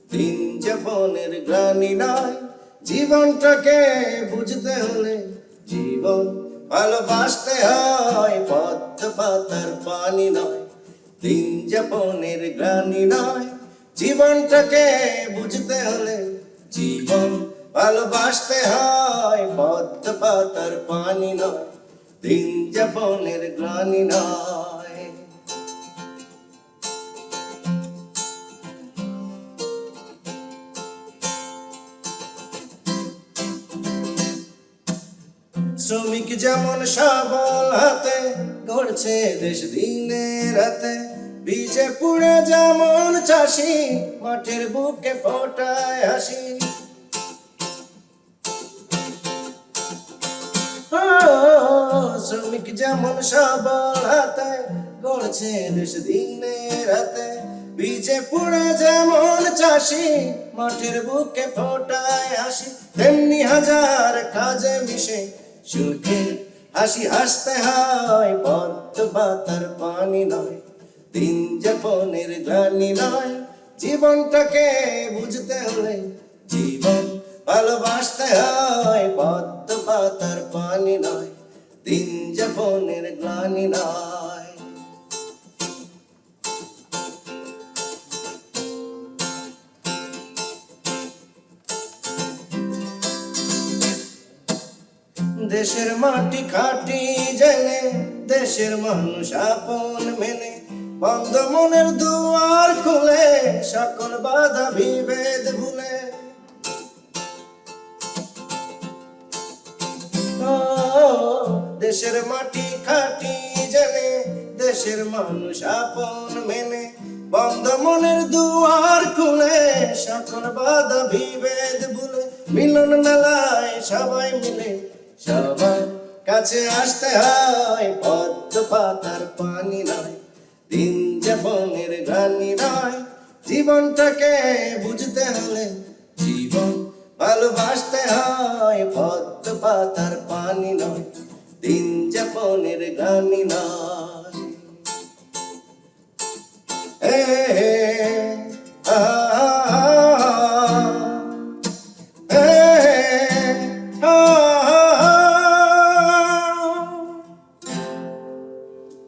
দিন যাপনের গ্লানি নয়, জীবনটাকে বুঝতে হলে জীবন ভালোবাসতে হয়, পদ্ম পাতার পানি নয়। দিন যাপনের গ্লানি নয়, জীবনটাকে বুঝতে হলে জীবন ভালোবাসতে হয়, পদ্ম পাতার পানি নয়। দিন যাপনের গ্লানি নয়। শ্রমিক যেমন সবল হাতে গড়ছে দেশ দিনে রাতে, বীজে পুড়ে যেমন চাষি মাঠের বুকে ফোটায় হাসি। শ্রমিক যেমন সবল হাতে গড়ছে দেশ দিনে রাতে, বীজে পুড়ে যেমন চাষি মাঠের বুকে ফোটায় হাসি। তেমনি হাজার কাজে মিশে সুখের হাসি হাসতে হয়, পদ্ম পাতার পানি নয়। দিন যাপনের গ্লানি নয়, জীবনটাকে বুঝতে হলে জীবন ভালোবাসতে হয়, পদ্ম পাতার পানি নয়। দিন যাপনের গ্লানি নয়। দেশের মাটি খাটি জেনে দেশের মানুষ আপন মেনে, বন্ধ মনের দুয়ার খুলে সকল বাধা বিভেদ ভুলে। দেশের মাটি খাটি জেনে দেশের মানুষ আপন মেনে, বন্ধ মনের দুয়ার খুলে সকল বাধা বিভেদ ভুলে। মিলন মেলায় সবাই মিলে সবার কাছে আসতে হয়, পদ্ম পাতার পানি নয়। দিন যাপনের গ্লানি নয়, জীবনটাকে বুঝতে হলে জীবন ভালোবাসতে হয়, পদ্ম পাতার পানি নয়। দিন যাপনের গ্লানি নয়।